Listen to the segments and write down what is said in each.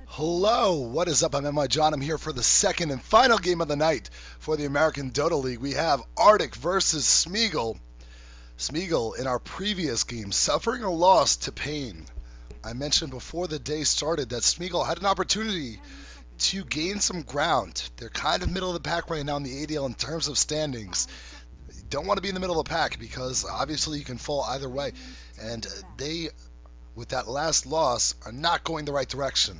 Hello, what is up? I'm MI John. I'm here for the second and final game of the night for the American Dota League. We have Artyk versus Smeagol. Smeagol, in our previous game, suffering a loss to Pain. I mentioned before the day started that Smeagol had an opportunity to gain some ground. They're kind of middle of the pack right now in the ADL in terms of standings. You don't want to be in the middle of the pack because obviously you can fall either way. And they, with that last loss, are not going the right direction.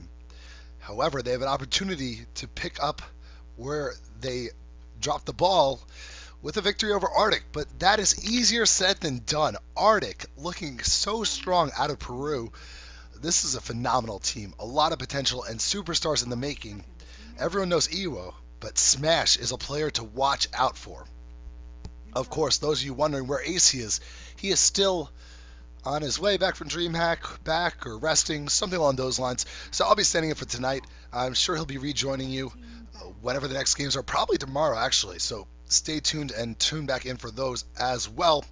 However, they have an opportunity to pick up where they dropped the ball with a victory over Artyk, but that is easier said than done. Artyk looking so strong out of Peru. This is a phenomenal team, a lot of potential and superstars in the making. Everyone knows Iwo, but Smash is a player to watch out for. Of course, those of you wondering where AC is, he is still on his way back from DreamHack, back or resting, something along those lines. So I'll be standing in for tonight. I'm sure he'll be rejoining you whenever the next games are, probably tomorrow actually. So stay tuned and tune back in for those as well.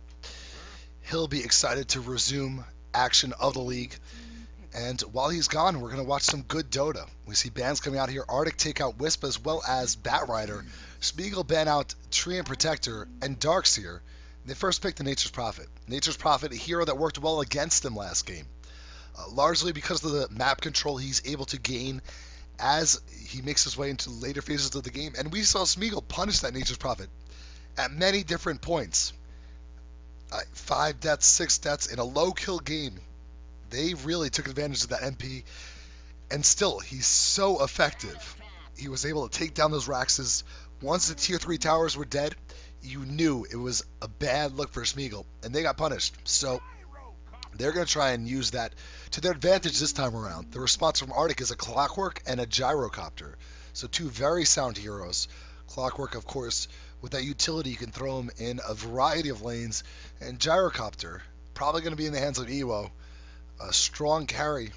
He'll be excited to resume action of the league. And while he's gone, we're going to watch some good Dota. We see bans coming out here. Artyk take out Wisp as well as Batrider. Smeagol ban out Tree and Protector and Darkseer. They first picked the Nature's Prophet. Nature's Prophet, a hero that worked well against them last game. Largely because of the map control he's able to gain as he makes his way into later phases of the game. And we saw Smeagol punish that Nature's Prophet at many different points. 5 deaths, 6 deaths in a low kill game. They really took advantage of that MP. And still, he's so effective. He was able to take down those Raxes. Once the tier 3 towers were dead, you knew it was a bad look for Smeagol, and they got punished. So they're going to try and use that to their advantage this time around. The response from Artyk is a Clockwork and a Gyrocopter. So two very sound heroes. Clockwork, of course, with that utility, you can throw him in a variety of lanes. And Gyrocopter, probably going to be in the hands of Iwo. A strong carry.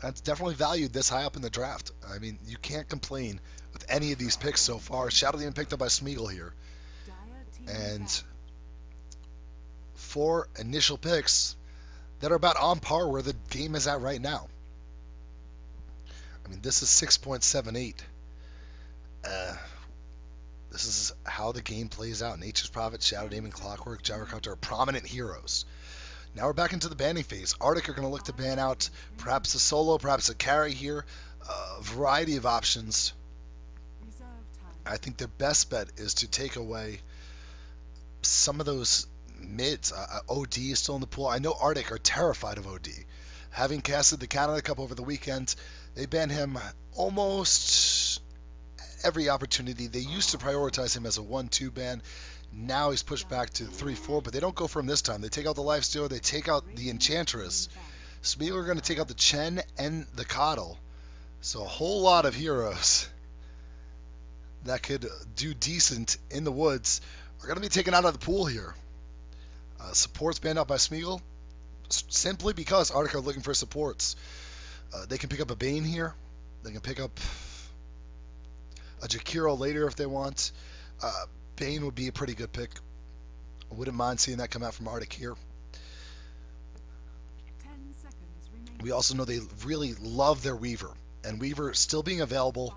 That's definitely valued this high up in the draft. I mean, you can't complain with any of these picks so far. Shadow Demon picked up by Smeagol here. And 4 initial picks that are about on par where the game is at right now. I mean, this is 6.78. This is how the game plays out. Nature's Prophet, Shadow Demon, Clockwork, Gyrocopter are prominent heroes. Now we're back into the banning phase. Artyk are going to look to ban out perhaps a solo, perhaps a carry here. A variety of options. I think their best bet is to take away some of those mids. OD is still in the pool. I know Artyk are terrified of OD. Having casted the Canada Cup over the weekend, they ban him almost every opportunity. They used to prioritize him as a 1-2 ban. Now he's pushed back to 3-4, but they don't go for him this time. They take out the Lifestealer, they take out the Enchantress. Smeagol are going to take out the Chen and the Coddle. So a whole lot of heroes that could do decent in the woods are going to be taken out of the pool here. Supports banned out by Smeagol simply because Artyk are looking for supports. They can pick up a Bane here. They can pick up a Jakiro later if they want. Bane would be a pretty good pick. I wouldn't mind seeing that come out from Artyk here. We also know they really love their Weaver. And Weaver still being available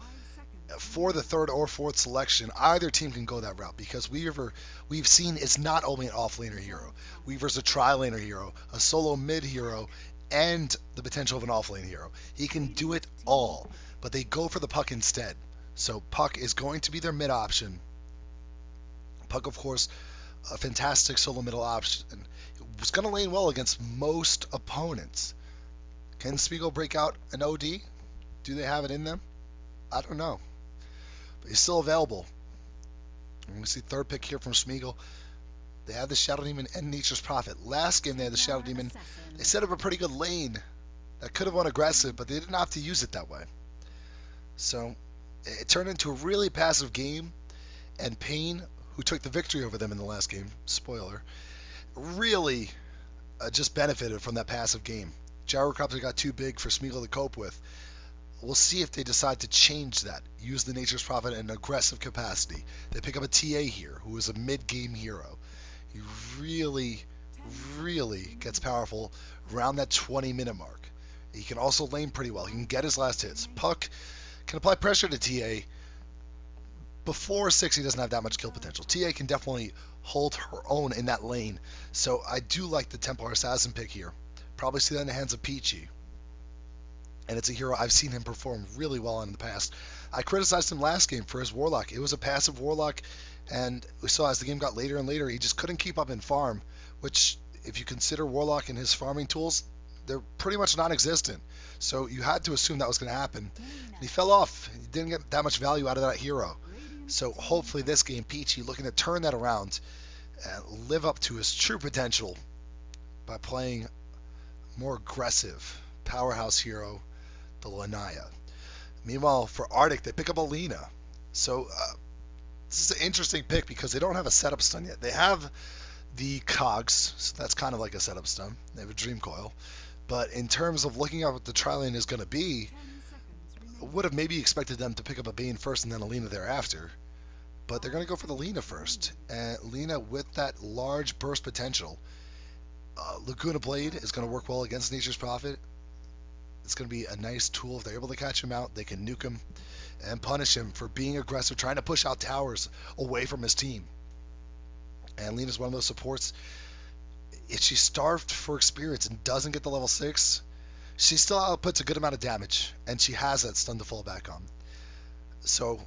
for the 3rd or 4th selection. Either team can go that route because Weaver, we've seen, is not only an off-laner hero. Weaver's a tri-laner hero, a solo mid hero, and the potential of an off-lane hero. He can do it all, but they go for the Puck instead. So Puck is going to be their mid option. Puck, of course, a fantastic solo middle option. Was going to lane well against most opponents. Can Smeagol break out an OD? Do they have it in them? I don't know. But he's still available. We see 3rd pick here from Smeagol. They had the Shadow Demon and Nature's Prophet. Last game they had the Shadow Demon. They set up a pretty good lane that could have won aggressive, but they didn't have to use it that way. So it turned into a really passive game, and Pain, who took the victory over them in the last game, spoiler, really just benefited from that passive game. Gyrocopter got too big for Smeagol to cope with. We'll see if they decide to change that, use the Nature's Prophet in an aggressive capacity. They pick up a TA here, who is a mid-game hero. He really gets powerful around that 20-minute mark. He can also lane pretty well. He can get his last hits. Puck can apply pressure to TA. Before 6, he doesn't have that much kill potential. TA can definitely hold her own in that lane. So I do like the Templar Assassin pick here. Probably see that in the hands of Peachy. And it's a hero I've seen him perform really well in the past. I criticized him last game for his Warlock. It was a passive Warlock, and we saw as the game got later and later, he just couldn't keep up in farm, which, if you consider Warlock and his farming tools, they're pretty much non-existent. So you had to assume that was going to happen. And he fell off. He didn't get that much value out of that hero. So hopefully this game, Peachy looking to turn that around and live up to his true potential by playing more aggressive powerhouse hero, the Lanaya. Meanwhile, for Artyk, they pick up Alina. So this is an interesting pick because they don't have a setup stun yet. They have the cogs, so that's kind of like a setup stun. They have a dream coil. But in terms of looking at what the tri-lane is going to be, I would have maybe expected them to pick up a Bane first and then Alina thereafter. But they're going to go for the Lina first. And Lina, with that large burst potential, Laguna Blade is going to work well against Nature's Prophet. It's going to be a nice tool. If they're able to catch him out, they can nuke him and punish him for being aggressive, trying to push out towers away from his team. And Lina's one of those supports. If she's starved for experience and doesn't get the level 6, she still outputs a good amount of damage, and she has that stun to fall back on. So,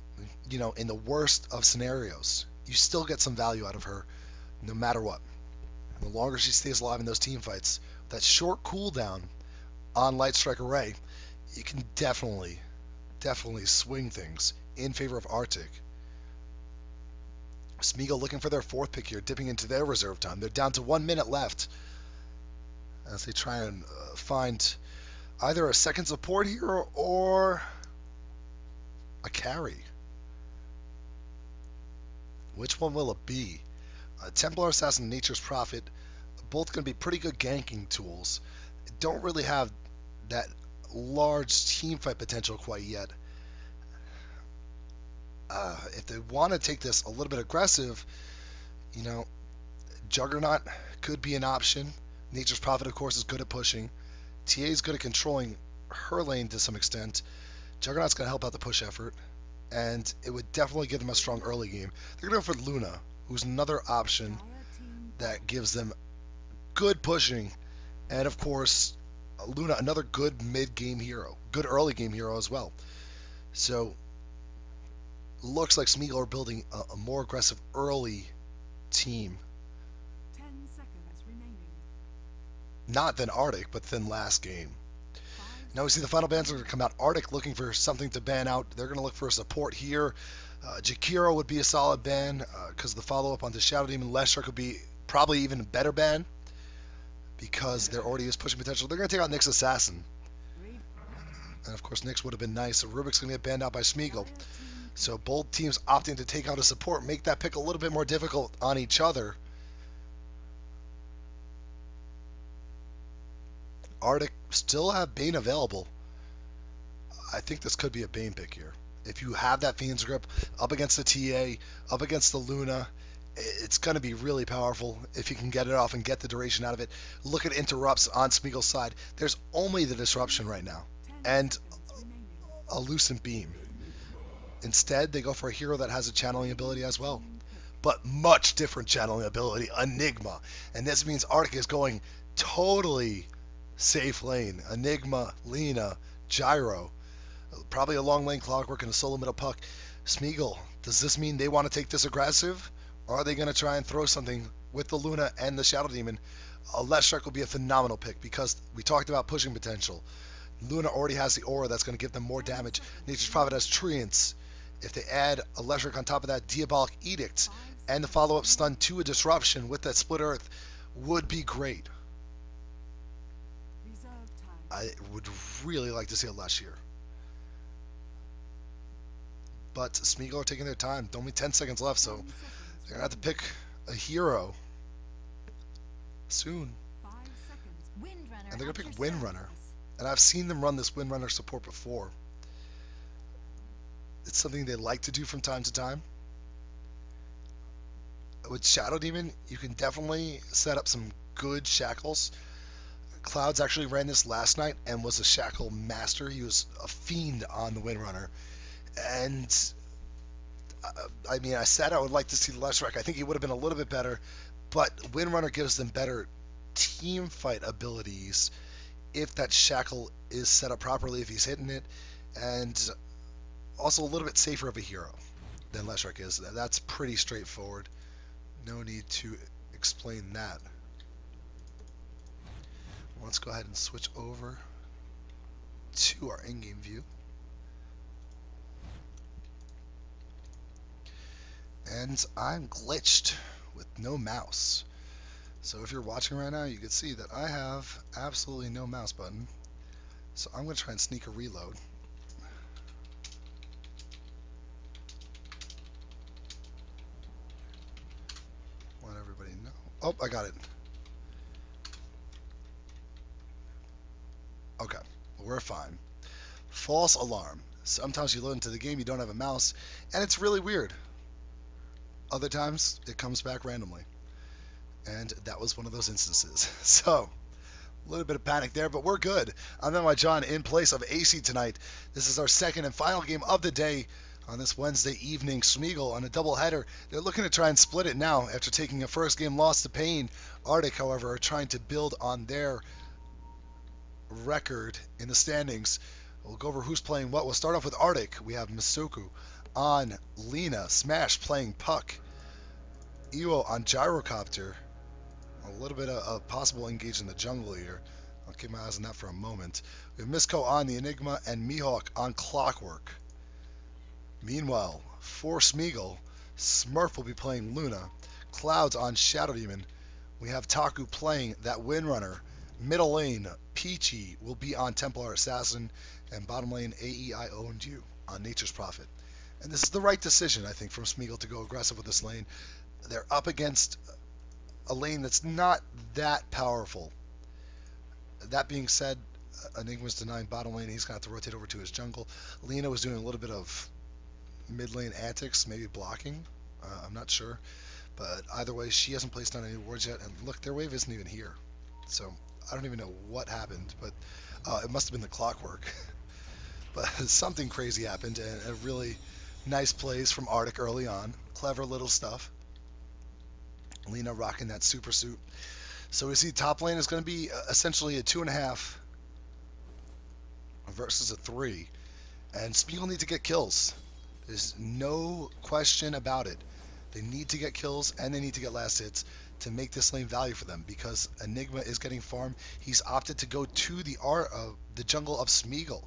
in the worst of scenarios, you still get some value out of her, no matter what. And the longer she stays alive in those team fights, that short cooldown on Light Strike Array, you can definitely swing things in favor of Artyk. Smeagol looking for their 4th pick here, dipping into their reserve time. They're down to 1 minute left as they try and find either a second support hero or a carry. Which one will it be? Templar Assassin and Nature's Prophet, both going to be pretty good ganking tools. Don't really have that large team fight potential quite yet. If they want to take this a little bit aggressive, Juggernaut could be an option. Nature's Prophet, of course, is good at pushing. TA is good at controlling her lane to some extent. Juggernaut's going to help out the push effort, and it would definitely give them a strong early game. They're going to go for Luna, who's another option that gives them good pushing, and of course, Luna, another good mid-game hero, good early game hero as well. So, looks like Smeagle are building a more aggressive early team. 10 seconds remaining. Not than Artyk, but than last game. Now we see the final bans are going to come out. Artyk looking for something to ban out. They're going to look for a support here. Jakiro would be a solid ban because the follow-up onto Shadow Demon. Leshurk would be probably even a better ban because there already is pushing potential. They're going to take out Nyx Assassin. And of course, Nyx would have been nice. So Rubik's going to get banned out by Smeagol. So both teams opting to take out a support make that pick a little bit more difficult on each other. Artyk still have Bane available. I think this could be a Bane pick here. If you have that Fiend's Grip up against the TA, up against the Luna, it's going to be really powerful if you can get it off and get the duration out of it. Look at interrupts on Smeagol's side. There's only the disruption right now and a Lucent Beam. Instead, they go for a hero that has a channeling ability as well, but much different channeling ability, Enigma. And this means Artyk is going totally safe lane. Enigma, Lina, Gyro, probably a long lane Clockwork and a solo middle Puck. Smeagol, does this mean they want to take this aggressive? Or are they going to try and throw something with the Luna and the Shadow Demon? Leshurk will be a phenomenal pick because we talked about pushing potential. Luna already has the aura that's going to give them more damage. Nature's Prophet has Treants. If they add a Leshurk on top of that, Diabolic Edict, and the follow-up stun to a disruption with that Split Earth would be great. I would really like to see a Lesh here. But Smeagol are taking their time. Only 10 seconds left, so they're going to have to pick a hero soon. And they're going to pick Windrunner. And I've seen them run this Windrunner support before. It's something they like to do from time to time. With Shadow Demon, you can definitely set up some good shackles. Clouds actually ran this last night and was a Shackle master. He was a fiend on the Windrunner. And I mean, I said I would like to see the Leshrac. I think he would have been a little bit better, but Windrunner gives them better team fight abilities if that Shackle is set up properly, if he's hitting it, and also a little bit safer of a hero than Leshrac is. That's pretty straightforward. No need to explain that. Let's go ahead and switch over to our in-game view. And I'm glitched with no mouse. So if you're watching right now, you can see that I have absolutely no mouse button. So I'm going to try and sneak a reload. Want everybody to know. Oh, I got it. Okay, we're fine. False alarm. Sometimes you load into the game, you don't have a mouse, and it's really weird. Other times, it comes back randomly. And that was one of those instances. So, a little bit of panic there, but we're good. I'm MY John in place of AC tonight. This is our second and final game of the day on this Wednesday evening. Smeagol on a doubleheader. They're looking to try and split it now after taking a first game loss to Pain. Artyk, however, are trying to build on their record in the standings. We'll go over who's playing what. We'll start off with Artyk. We have Masuku on Lina. Smash playing Puck. Iwo on Gyrocopter. A little bit of possible engage in the jungle here. I'll keep my eyes on that for a moment. We have Misko on the Enigma and Mihawk on Clockwork. Meanwhile, for Smeagle, Smurf will be playing Luna. Clouds on Shadow Demon. We have Taku playing that Windrunner. Middle lane, Peachy will be on Templar Assassin. And bottom lane, AEI owned you on Nature's Prophet. And this is the right decision, I think, from Smeagle to go aggressive with this lane. They're up against a lane that's not that powerful. That being said, Enigma's denying bottom lane. He's going to have to rotate over to his jungle. Lina was doing a little bit of mid lane antics, maybe blocking. I'm not sure. But either way, she hasn't placed down any wards yet. And look, their wave isn't even here. So I don't even know what happened. But it must have been the Clockwork. But something crazy happened. And a really nice plays from Artyk early on. Clever little stuff. Lina rocking that super suit. So we see top lane is going to be essentially a 2.5 versus a 3. And Smeagol need to get kills. There's no question about it. They need to get kills and they need to get last hits to make this lane value for them because Enigma is getting farm. He's opted to go to the jungle of Smeagol.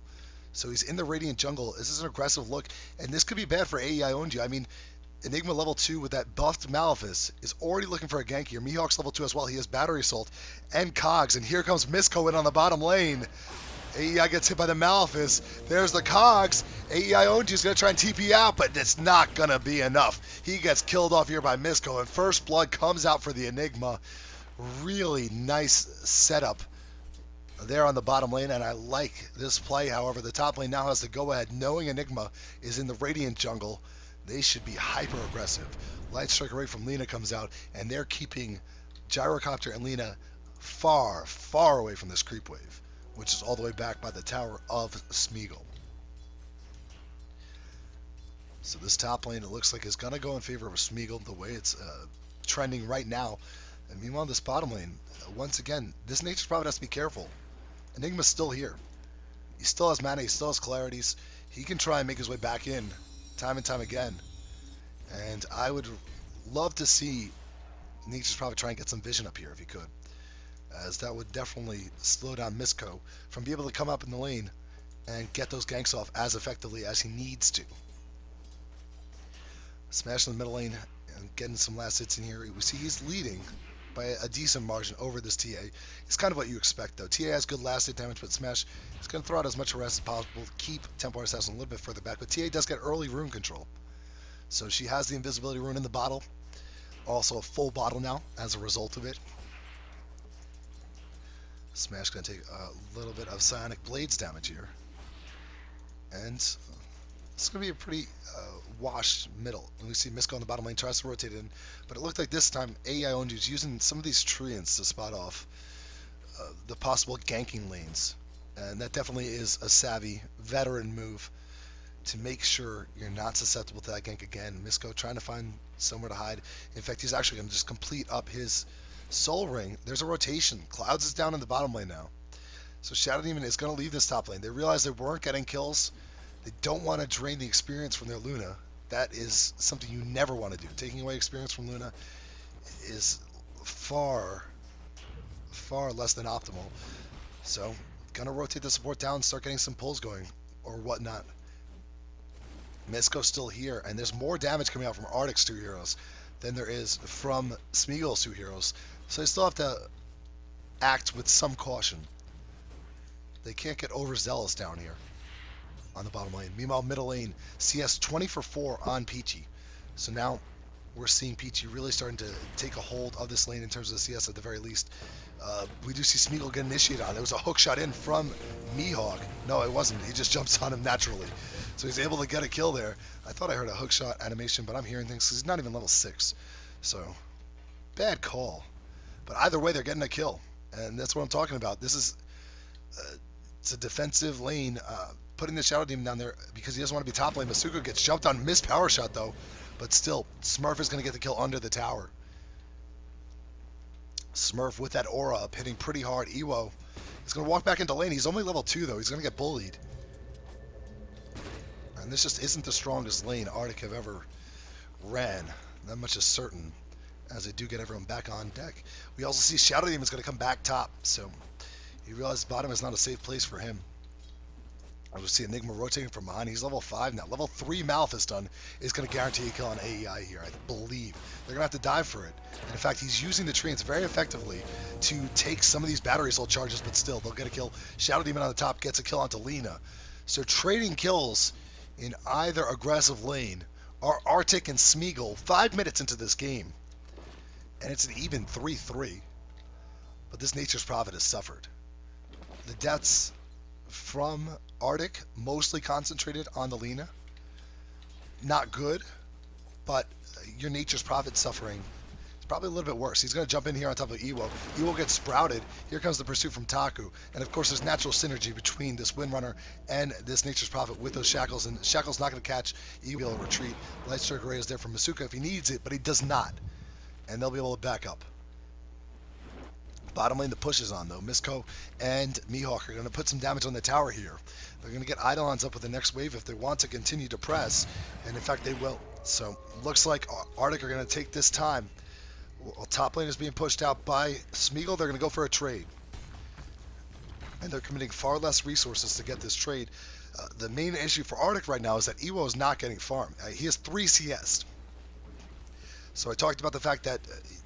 So he's in the Radiant jungle. This is an aggressive look. And this could be bad for AEI owned you. I mean, Enigma level 2 with that buffed Malefice is already looking for a gank here. Mihawk's level 2 as well. He has Battery Assault and Cogs. And here comes Misko in on the bottom lane. AEI gets hit by the Malefice. There's the Cogs. AEI owned you is going to try and TP out, but it's not going to be enough. He gets killed off here by Misko. And First Blood comes out for the Enigma. Really nice setup there on the bottom lane, and I like this play. However, the top lane now has to go ahead, knowing Enigma is in the Radiant jungle. They should be hyper aggressive. Light Strike Array from Lina comes out, and they're keeping Gyrocopter and Lina far, far away from this creep wave, which is all the way back by the tower of Smeagol. So this top lane, it looks like, is going to go in favor of Smeagol the way it's trending right now. And meanwhile, this bottom lane, once again, this Nature's Prophet has to be careful. Enigma's still here. He still has mana, he still has clarities. He can try and make his way back in time and time again. And I would love to see Nature's Prophet try and get some vision up here if he could, as that would definitely slow down Misko from being able to come up in the lane and get those ganks off as effectively as he needs to. Smash in the middle lane and getting some last hits in here. We see he's leading by a decent margin over this TA. It's kind of what you expect, though. TA has good last hit damage, but Smash is going to throw out as much harass as possible, keep Templar Assassin a little bit further back. But TA does get early rune control. So she has the invisibility rune in the bottle. Also a full bottle now as a result of it. Smash going to take a little bit of Psionic Blades damage here. And it's going to be a pretty washed middle. And we see Misko on the bottom lane tries to rotate in. But it looked like this time AEI owned you using some of these treants to spot off the possible ganking lanes. And that definitely is a savvy veteran move to make sure you're not susceptible to that gank again. Misko trying to find somewhere to hide. In fact, he's actually going to just complete up his soul ring. There's a rotation. Clouds is down in the bottom lane now. So Shadow Demon is going to leave this top lane. They realize they weren't getting kills. They don't want to drain the experience from their Luna. That is something you never want to do. Taking away experience from Luna is far, far less than optimal. So, going to rotate the support down, start getting some pulls going or whatnot. Misko's still here, and there's more damage coming out from Artyk's 2 heroes than there is from Smeagol's 2 heroes. So they still have to act with some caution. They can't get overzealous down here on the bottom lane. Meanwhile, middle lane, CS 20 for 4 on Peachy. So now we're seeing Peachy really starting to take a hold of this lane in terms of the CS at the very least. We do see Smeagle get initiated on. It was a hook shot in from Mihawk. No, it wasn't. He just jumps on him naturally. So he's able to get a kill there. I thought I heard a hook shot animation, but I'm hearing things because he's not even level 6. So, bad call. But either way, they're getting a kill. And that's what I'm talking about. This is it's a defensive lane. Putting the Shadow Demon down there because he doesn't want to be top lane. Masuko gets jumped on. Missed power shot, though. But still, Smurf is going to get the kill under the tower. Smurf with that aura up, hitting pretty hard. Ewo is going to walk back into lane. He's only level 2, though. He's going to get bullied. And this just isn't the strongest lane Artyk have ever ran. That much is certain, as they do get everyone back on deck. We also see Shadow Demon is going to come back top, so you realize bottom is not a safe place for him. I will see Enigma rotating from behind. He's level 5 now. Level 3 Malphistun is going to guarantee a kill on AEI here, I believe. They're going to have to dive for it. And in fact, he's using the treants very effectively to take some of these battery assault charges, but still, they'll get a kill. Shadow Demon on the top gets a kill onto Lina. So trading kills in either aggressive lane are Artyk and Smeagle 5 minutes into this game. And it's an even 3-3. But this Nature's Prophet has suffered. The deaths from Artyk mostly concentrated on the Lina. Not good, but your Nature's Prophet suffering. It's probably a little bit worse. He's going to jump in here on top of Ewo. Ewo gets sprouted. Here comes the pursuit from Taku. And of course, there's natural synergy between this Windrunner and this Nature's Prophet with those Shackles. And Shackle's not going to catch Ewo. He'll retreat. Light Strike Array is there for Masuka if he needs it, but he does not. And they'll be able to back up. Bottom lane, the push is on, though. Misko and Mihawk are going to put some damage on the tower here. They're going to get Eidolons up with the next wave if they want to continue to press. And in fact, they will. So, looks like Artyk are going to take this time. While top lane is being pushed out by Smeagol, they're going to go for a trade. And they're committing far less resources to get this trade. The main issue for Artyk right now is that Ewo is not getting farm. He has 3 CS. So I talked about the fact that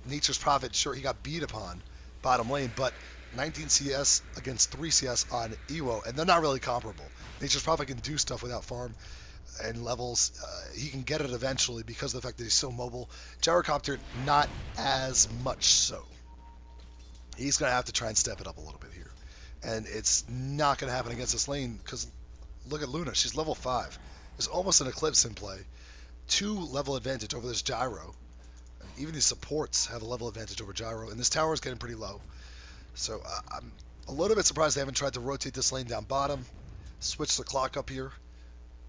Nature's Prophet, sure, he got beat upon bottom lane, but 19 CS against 3 CS on Ewo, and they're not really comparable. Nature's Prophet can do stuff without farm and levels. He can get it eventually because of the fact that he's so mobile. Gyrocopter, not as much so. He's going to have to try and step it up a little bit here. And it's not going to happen against this lane because look at Luna. She's level 5. There's almost an Eclipse in play. 2 level advantage over this Gyro. Even these supports have a level advantage over Gyro, and this tower is getting pretty low. So I'm a little bit surprised they haven't tried to rotate this lane down bottom, switch the clock up here.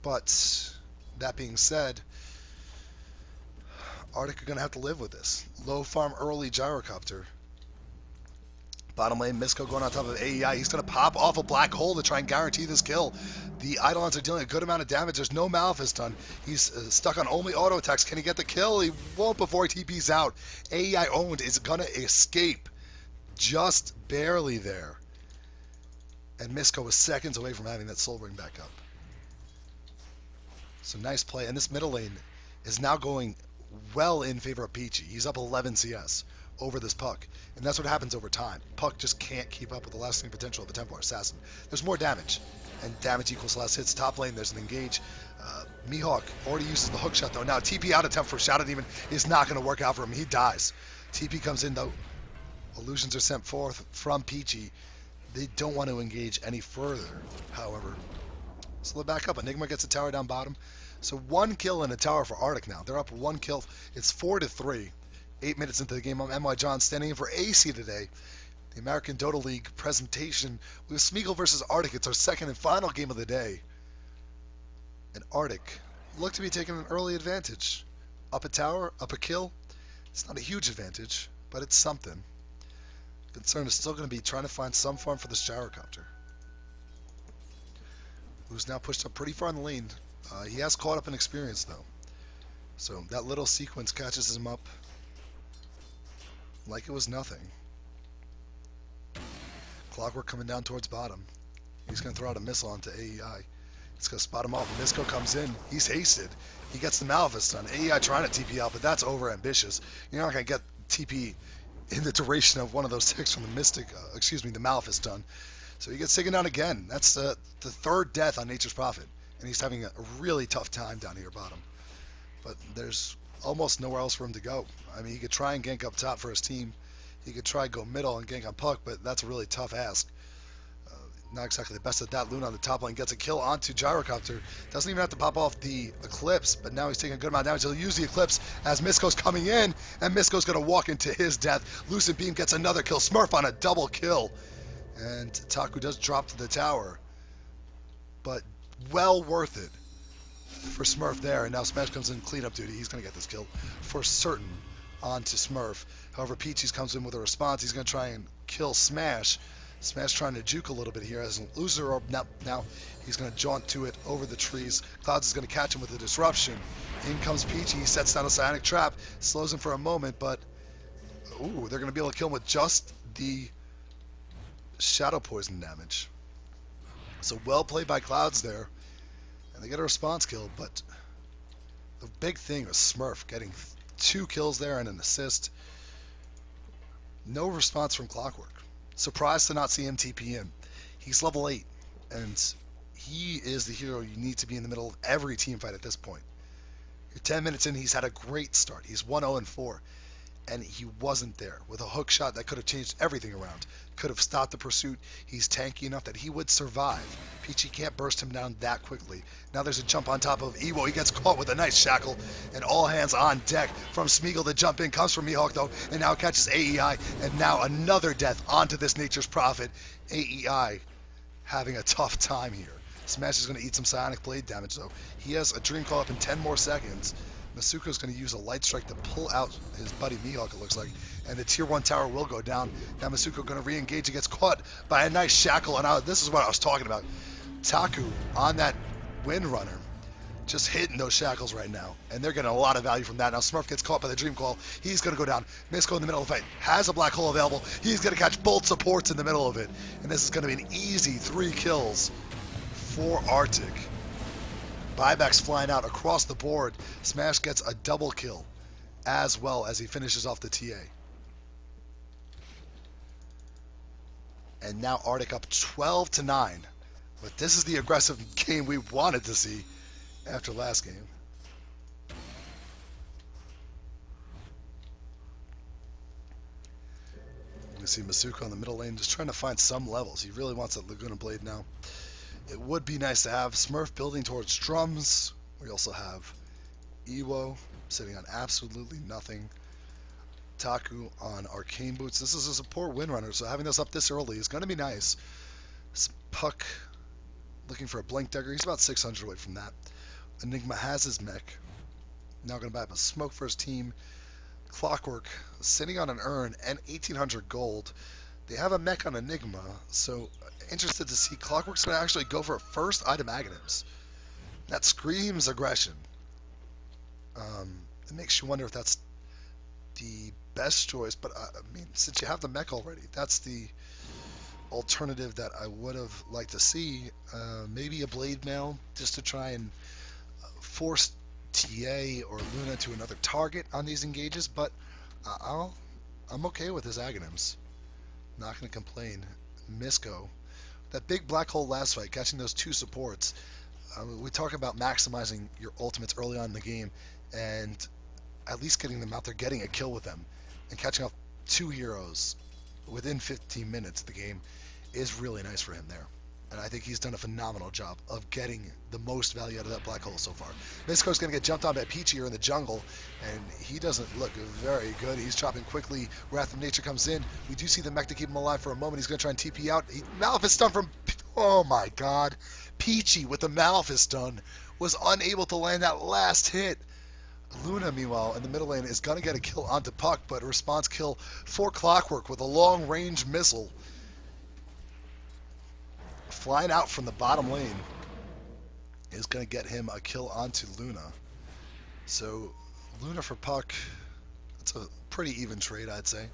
But that being said, Artyk are going to have to live with this. Low farm early Gyrocopter. Bottom lane, Misko going on top of AEI. He's going to pop off a black hole to try and guarantee this kill. The Eidolons are dealing a good amount of damage. There's no Malphistun. He's stuck on only auto attacks. Can he get the kill? He won't before he TP's out. AEI owned is going to escape. Just barely there. And Misko was seconds away from having that soul ring back up. So nice play. And this middle lane is now going well in favor of Peachy. He's up 11 CS over this Puck. And that's what happens over time. Puck just can't keep up with the lasting potential of the Templar Assassin. There's more damage. And damage equals less hits. Top lane, there's an engage. Mihawk already uses the hook shot, though. Now, TP out attempt for Shadow Demon is not going to work out for him. He dies. TP comes in, though. Illusions are sent forth from Peachy. They don't want to engage any further, however. So they'll back up. Enigma gets a tower down bottom. So 1 kill in a tower for Artyk now. They're up 1 kill. It's 4-3. 8 minutes into the game. I'm MY John standing in for AC today. The American Dota League presentation with Smeagol versus Artyk. It's our second and final game of the day. And Artyk looked to be taking an early advantage. Up a tower, up a kill. It's not a huge advantage, but it's something. Concern is still going to be trying to find some farm for this gyrocopter, who's now pushed up pretty far in the lane. He has caught up in experience, though. So that little sequence catches him up like it was nothing. Clockwork coming down towards bottom. He's going to throw out a missile onto AEI. He's going to spot him off. Misco comes in. He's hasted. He gets the Malefice done. AEI trying to TP out, but that's over ambitious. You're not going to get TP in the duration of one of those ticks from the the Malefice done. So he gets taken down again. That's the third death on Nature's Prophet. And he's having a really tough time down here bottom. But there's almost nowhere else for him to go. I mean, he could try and gank up top for his team. He could try go middle and gank on Puck, but that's a really tough ask. Not exactly the best at that. Luna on the top lane gets a kill onto Gyrocopter. Doesn't even have to pop off the Eclipse, but now he's taking a good amount of damage. He'll use the Eclipse as Misco's coming in, and Misco's going to walk into his death. Lucent Beam gets another kill. Smurf on a double kill. And Taku does drop to the tower, but well worth it for Smurf there. And now Smash comes in cleanup duty. He's going to get this kill for certain onto Smurf. However, Peaches comes in with a response. He's going to try and kill Smash. Smash trying to juke a little bit here as a loser. Now he's going to jaunt to it over the trees. Clouds is going to catch him with a disruption. In comes Peachy. He sets down a psionic trap. Slows him for a moment, but ooh, they're going to be able to kill him with just the shadow poison damage. So well played by Clouds there. And they get a response kill, but the big thing was Smurf getting 2 kills there and an assist. No response from Clockwork. Surprised to not see him TP in. He's level 8, and he is the hero you need to be in the middle of every team fight at this point. You're 10 minutes in, he's had a great start. He's 1-0-4, and he wasn't there with a hook shot that could have changed everything around. Could have stopped the pursuit. He's tanky enough that he would survive. Peachy can't burst him down that quickly. Now there's a jump on top of Ewo. He gets caught with a nice shackle, and all hands on deck from Smeagle. The jump in comes from Mihawk, though, and now catches AEI, and now another death onto this Nature's Prophet. AEI having a tough time here. Smash is going to eat some Psionic Blade damage, though. He has a Dream Call up in 10 more seconds. Masuko's going to use a Light Strike to pull out his buddy Mihawk, it looks like. And the Tier 1 tower will go down. Now Masuko going to re-engage. He gets caught by a nice shackle. And this is what I was talking about. Taku on that Windrunner. Just hitting those shackles right now. And they're getting a lot of value from that. Now Smurf gets caught by the Dream Call. He's going to go down. Misco in the middle of the fight. Has a Black Hole available. He's going to catch both supports in the middle of it. And this is going to be an easy 3 kills for Artyk. Buybacks flying out across the board. Smash gets a double kill as well as he finishes off the TA. And now Artyk up 12-9. But this is the aggressive game we wanted to see after last game. You see Masuko on the middle lane just trying to find some levels. He really wants that Laguna Blade now. It would be nice to have Smurf building towards drums. We also have Ewo sitting on absolutely nothing. Taku on Arcane Boots. This is a support Windrunner, so having this up this early is going to be nice. Puck looking for a Blink Dagger. He's about 600 away from that. Enigma has his mech. Now going to buy up a smoke for his team. Clockwork sitting on an urn and 1800 gold. They have a mech on Enigma, so interested to see Clockwork's going to actually go for first item Aghanims. That screams aggression. It makes you wonder if that's the best choice, but I mean, since you have the mech already, that's the alternative that I would have liked to see. Maybe a Blade Mail just to try and force TA or Luna to another target on these engages, but I'm okay with his Aghanims. Not going to complain. Misco, that big black hole last fight, catching those 2 supports. We talk about maximizing your ultimates early on in the game, and at least getting them out there, getting a kill with them, and catching off 2 heroes within 15 minutes of the game is really nice for him there. And I think he's done a phenomenal job of getting the most value out of that black hole so far. Misko's going to get jumped on by Peachy here in the jungle, and he doesn't look very good. He's dropping quickly. Wrath of Nature comes in. We do see the mech to keep him alive for a moment. He's going to try and TP out. Maleficent stun from... Oh my god. Peachy with the Maleficent stun was unable to land that last hit. Luna, meanwhile, in the middle lane is going to get a kill onto Puck, but a response kill for Clockwork with a long-range missile. Flying out from the bottom lane is going to get him a kill onto Luna. So Luna for Puck, that's a pretty even trade, I'd say.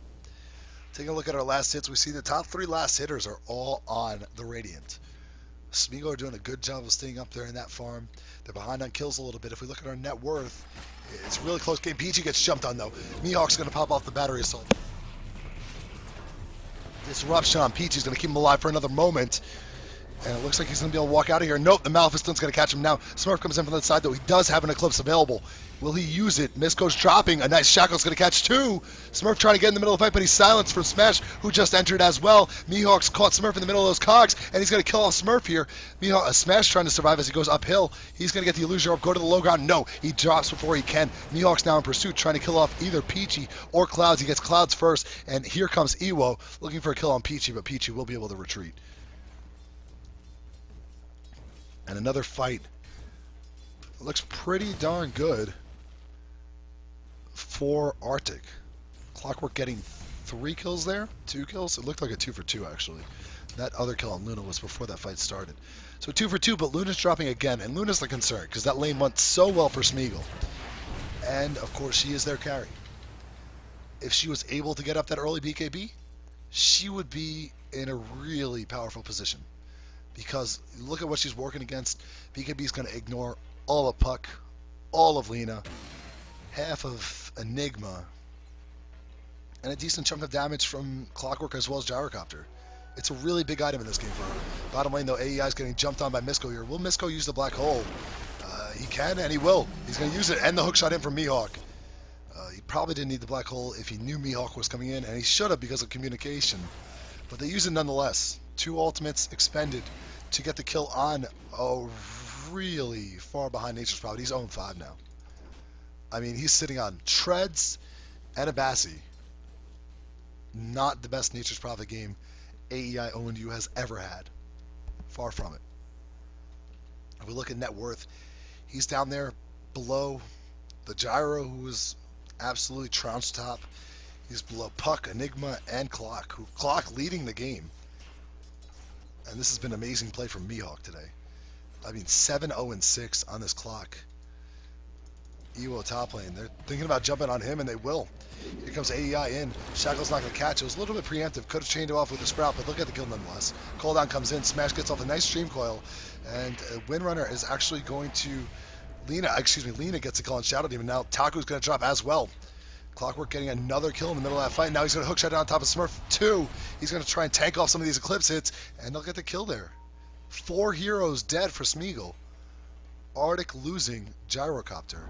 Taking a look at our last hits, we see the top 3 last hitters are all on the Radiant. Smeagol are doing a good job of staying up there in that farm. They're behind on kills a little bit. If we look at our net worth, it's a really close game. PG gets jumped on though. Mihawk's going to pop off the battery assault. Disruption on Peachy's going to keep him alive for another moment. And it looks like he's going to be able to walk out of here. Nope, the Maleficent's going to catch him now. Smurf comes in from the side, though. He does have an Eclipse available. Will he use it? Misko's dropping. A nice Shackle's going to catch 2. Smurf trying to get in the middle of the fight, but he's silenced from Smash, who just entered as well. Mihawk's caught Smurf in the middle of those cogs, and he's going to kill off Smurf here. Smash trying to survive as he goes uphill. He's going to get the illusion orb, go to the low ground. No, he drops before he can. Mihawk's now in pursuit, trying to kill off either Peachy or Clouds. He gets Clouds first, and here comes Iwo looking for a kill on Peachy, but Peachy will be able to retreat. And another fight. It looks pretty darn good for Artyk. Clockwork getting 3 kills there? 2 kills? It looked like a 2 for 2 actually. That other kill on Luna was before that fight started. So 2 for 2, but Luna's dropping again. And Luna's the concern because that lane went so well for Smeagle. And of course she is their carry. If she was able to get up that early BKB, she would be in a really powerful position. Because look at what she's working against. BKB is going to ignore all of Puck, all of Lena, half of Enigma, and a decent chunk of damage from Clockwork as well as Gyrocopter. It's a really big item in this game for her. Bottom lane though, AEI is getting jumped on by Misko here. Will Misko use the black hole? He can and he will. He's going to use it and the hook shot in from Mihawk. He probably didn't need the black hole if he knew Mihawk was coming in, and he should have because of communication. But they use it nonetheless. 2 ultimates expended to get the kill on really far behind Nature's Prophet. He's 0-5 now. I mean, he's sitting on Treads and a Bassi. Not the best Nature's Prophet game AEI ONU has ever had. Far from it. If we look at net worth, he's down there below the Gyro, who is absolutely trounced top. He's below Puck, Enigma, and Clock, who Clock leading the game. And this has been amazing play from Mihawk today. I mean, 7-0-6 on this Clock. Iwo top lane. They're thinking about jumping on him, and they will. Here comes AEI in. Shackle's not going to catch. It was a little bit preemptive. Could have chained it off with the Sprout, but look at the kill nonetheless. Cooldown comes in. Smash gets off a nice Stream Coil. And Windrunner is actually going to... Lena gets a call on Shadow Demon. Now Taku's going to drop as well. Clockwork getting another kill in the middle of that fight. Now he's going to hook shot down on top of Smurf 2. He's going to try and tank off some of these Eclipse hits, and they'll get the kill there. 4 heroes dead for Smeagle. Artyk losing Gyrocopter.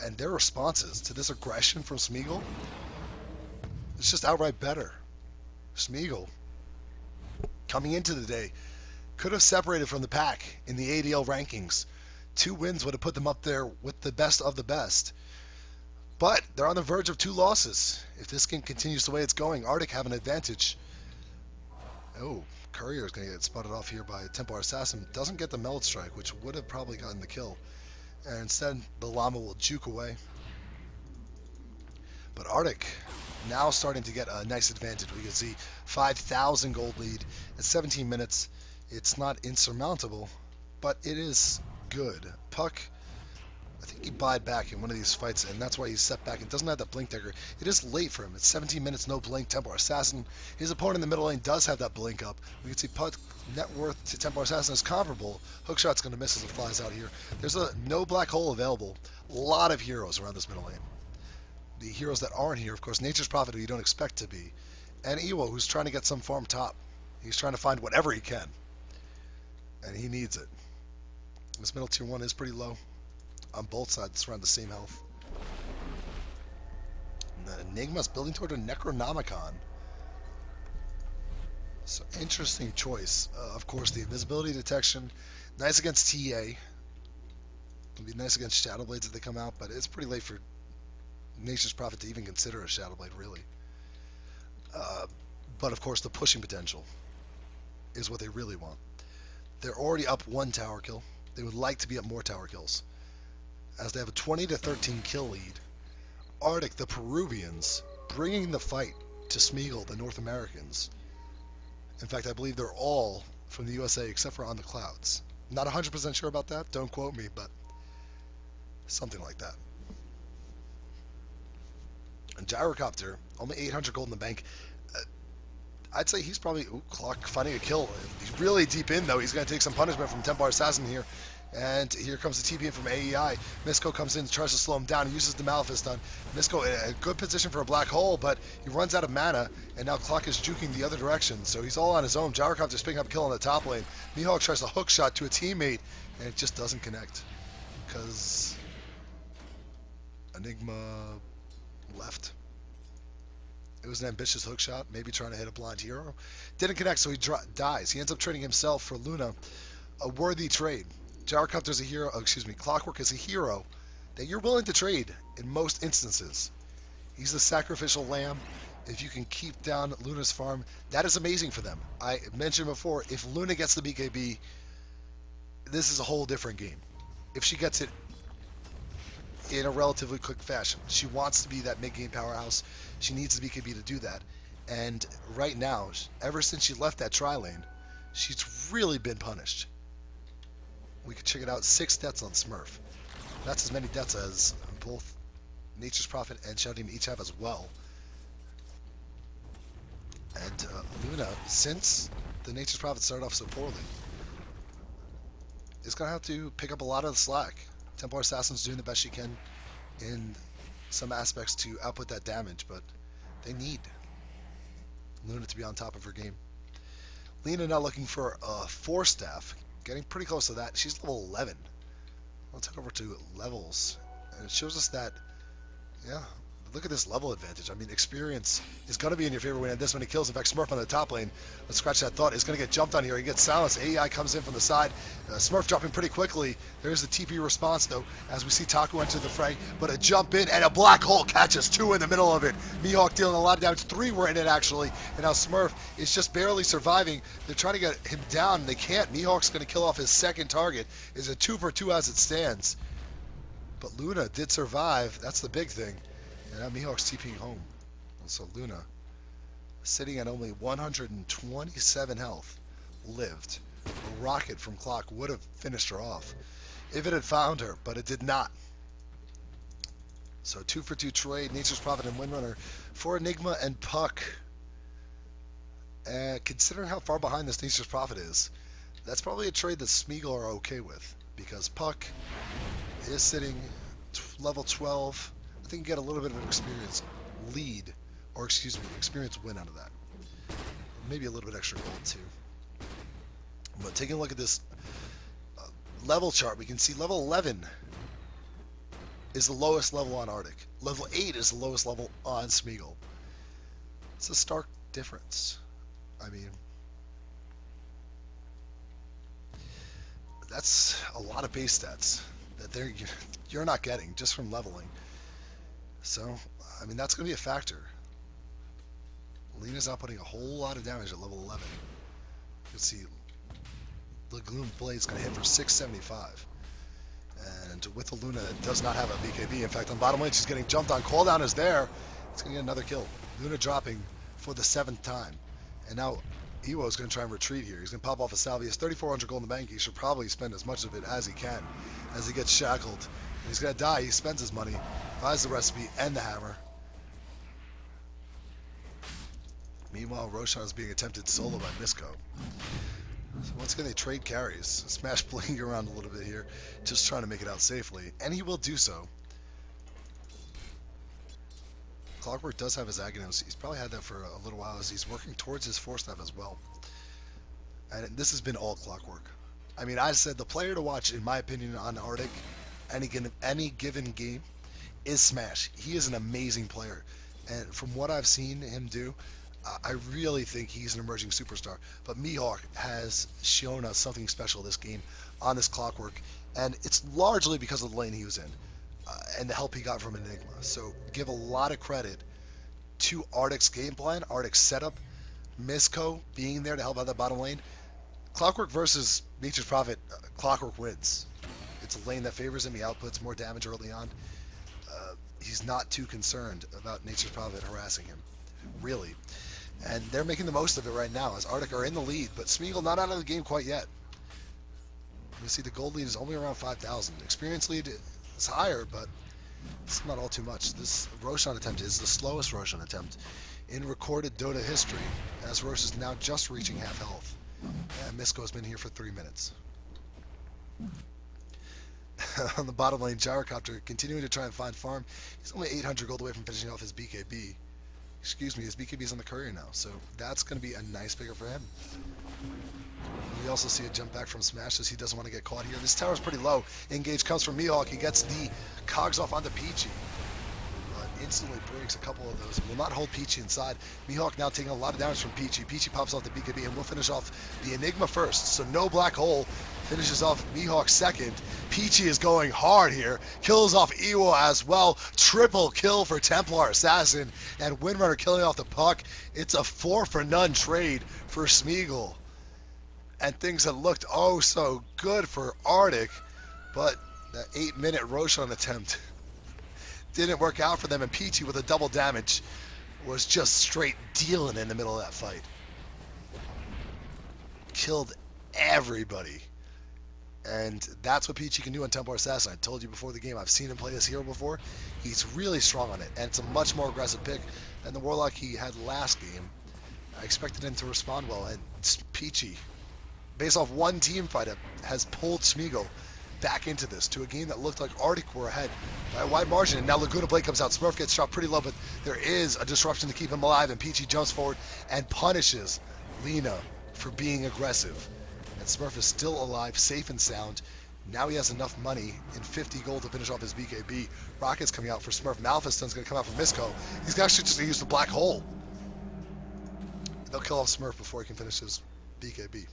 And their responses to this aggression from Smeagle, it's just outright better. Smeagle, coming into the day, could have separated from the pack in the ADL rankings. 2 wins would have put them up there with the best of the best. But they're on the verge of 2 losses. If this game continues the way it's going, Artyk have an advantage. Oh, Courier is going to get spotted off here by Templar Assassin. Doesn't get the Meld Strike, which would have probably gotten the kill. And instead, the Llama will juke away. But Artyk now starting to get a nice advantage. We can see 5,000 gold lead at 17 minutes. It's not insurmountable, but it is good. Puck, I think he buyed back in one of these fights, and that's why he's set back and doesn't have that blink dagger. It is late for him. It's 17 minutes, no blink. Templar Assassin. His opponent in the middle lane does have that blink up. We can see Puck net worth to Templar Assassin is comparable. Hookshot's going to miss as it flies out here. There's no black hole available. A lot of heroes around this middle lane. The heroes that aren't here, of course, Nature's Prophet, who you don't expect to be, and Iwo, who's trying to get some farm top. He's trying to find whatever he can, and he needs it. This middle tier 1 is pretty low on both sides. It's around the same health. And the Enigma's building toward a Necronomicon. So interesting choice. Of course, the invisibility detection, nice against TA. It'll be nice against Shadow Blades if they come out, but it's pretty late for Nature's Prophet to even consider a Shadow Blade, really. Uh, but of course, the pushing potential is what they really want. They're already up one tower kill. They would like to be up more tower kills, as they have a 20 to 13 kill lead. Artyk, the Peruvians, bringing the fight to Smeagle, the North Americans. In fact, I believe they're all from the USA except for On the Clouds. Not 100% sure about that. Don't quote me, but something like that. And Gyrocopter, only 800 gold in the bank. I'd say he's probably Clock finding a kill. He's really deep in, though. He's going to take some punishment from Templar Assassin here. And here comes the TP in from AEI. Misko comes in, tries to slow him down. He uses the Maleficent on Misko in a good position for a black hole, but he runs out of mana, and now Clock is juking the other direction. So he's all on his own. Gyrocopter's picking up a kill on the top lane. Mihawk tries a hook shot to a teammate, and it just doesn't connect. Because Enigma left. It was an ambitious hook shot, maybe trying to hit a blind hero. Didn't connect, so he dies. He ends up trading himself for Luna. A worthy trade. Gyrocopter's a hero, Clockwork is a hero that you're willing to trade in most instances. He's the sacrificial lamb. If you can keep down Luna's farm, that is amazing for them. I mentioned before, if Luna gets the BKB, this is a whole different game. If she gets it in a relatively quick fashion. She wants to be that mid-game powerhouse. She needs the BKB to do that. And right now, ever since she left that tri-lane, she's really been punished. We could check it out. 6 deaths on Smurf. That's as many deaths as both Nature's Prophet and Shadow Demon each have as well. And Luna, since the Nature's Prophet started off so poorly, is going to have to pick up a lot of the slack. Templar Assassin's doing the best she can in some aspects to output that damage, but they need Luna to be on top of her game. Lena now looking for a 4-staff, getting pretty close to that. She's level 11. Let's head over to levels, and it shows us that, yeah, look at this level advantage. I mean, experience is going to be in your favor when you have this many kills. In fact, Smurf on the top lane, let's scratch that thought, is going to get jumped on here. He gets silenced. AEI comes in from the side. Smurf dropping pretty quickly. There's the TP response, though, as we see Taku enter the fray. But a jump in, and a black hole catches 2 in the middle of it. Mihawk dealing a lot of damage. 3 were in it, actually. And now Smurf is just barely surviving. They're trying to get him down. They can't. Mihawk's going to kill off his second target. It's a 2 for 2 as it stands. But Luna did survive. That's the big thing. And now Mihawk's TPing home. So Luna, sitting at only 127 health, lived. A rocket from Clock would have finished her off if it had found her, but it did not. So 2 for 2 trade, Nature's Prophet and Windrunner for Enigma and Puck. Considering how far behind this Nature's Prophet is, that's probably a trade that Smeagle are okay with, because Puck is sitting level 12. I think you get a little bit of an experience lead, or experience win out of that. Maybe a little bit extra gold too. But taking a look at this level chart, we can see level 11 is the lowest level on Artyk. Level 8 is the lowest level on Smeagle. It's a stark difference. I mean, that's a lot of base stats that you're not getting just from leveling. So, I mean, that's going to be a factor. Lena's outputting a whole lot of damage at level 11. You can see the Gloom Blade's going to hit for 675. And with the Luna, it does not have a BKB. In fact, on bottom lane, she's getting jumped on. Call down is there. It's going to get another kill. Luna dropping for the 7th time. And now Iwo is going to try and retreat here. He's going to pop off a salve. He has 3,400 gold in the bank. He should probably spend as much of it as he can as he gets shackled. And he's going to die. He spends his money, buys the recipe and the hammer. Meanwhile, Roshan is being attempted solo by Misko. So once again, they trade carries. Smash blinking around a little bit here, just trying to make it out safely. And he will do so. Clockwork does have his Aghanim's. He's probably had that for a little while as he's working towards his 4-staff as well. And this has been all Clockwork. I mean, I said the player to watch, in my opinion, on Artyk, any given game, is Smash. He is an amazing player. And from what I've seen him do, I really think he's an emerging superstar. But Mihawk has shown us something special this game on this Clockwork, and it's largely because of the lane he was in and the help he got from Enigma. So give a lot of credit to Artyk's game plan, Artyk's setup, Misco being there to help out that bottom lane. Clockwork versus Nature's Prophet, Clockwork wins. It's a lane that favors him. He outputs more damage early on. He's not too concerned about Nature's Prophet harassing him, really. And they're making the most of it right now as Artyk are in the lead, but Smeagle not out of the game quite yet. You see the gold lead is only around 5,000. Experience lead is higher, but it's not all too much. This Roshan attempt is the slowest Roshan attempt in recorded Dota history, as Rosh is now just reaching half health. And Misko's been here for 3 minutes. On the bottom lane, Gyrocopter continuing to try and find farm. He's only 800 gold away from finishing off his BKB. Excuse me, his BKB is on the courier now, so that's going to be a nice picker for him. We also see a jump back from Smash as he doesn't want to get caught here. This tower's pretty low. Engage comes from Mihawk. He gets the cogs off onto Peachy, but instantly breaks a couple of those. Will not hold Peachy inside. Mihawk now taking a lot of damage from Peachy. Peachy pops off the BKB and will finish off the Enigma first. So no black hole. Finishes off Mihawk second. Peachy is going hard here. Kills off Iwo as well. Triple kill for Templar Assassin. And Windrunner killing off the puck. It's a 4-for-none trade for Smeagle. And things that looked oh so good for Artyk. But that 8-minute Roshan attempt didn't work out for them. And Peachy with a double damage was just straight dealing in the middle of that fight. Killed everybody. And that's what Peachy can do on Templar Assassin. I told you before the game, I've seen him play this hero before. He's really strong on it, and it's a much more aggressive pick than the Warlock he had last game. I expected him to respond well, and Peachy, based off one team fight, has pulled Smeagle back into this to a game that looked like Artyk were ahead by a wide margin. And now Laguna Blade comes out. Smurf gets shot pretty low, but there is a disruption to keep him alive, and Peachy jumps forward and punishes Lina for being aggressive. And Smurf is still alive, safe and sound. Now he has enough money in 50 gold to finish off his BKB. Rocket's coming out for Smurf. Malphaston's going to come out for Misco. He's actually just going to use the black hole. They'll kill off Smurf before he can finish his BKB.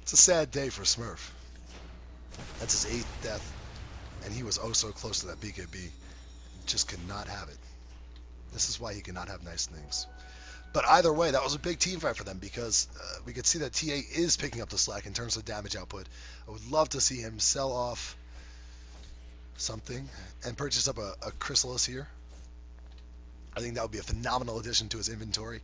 It's a sad day for Smurf. That's his 8th death, and he was oh so close to that BKB. Just could not have it. This is why he cannot have nice things. But either way, that was a big team fight for them because we could see that TA is picking up the slack in terms of damage output. I would love to see him sell off something and purchase up a Chrysalis here. I think that would be a phenomenal addition to his inventory.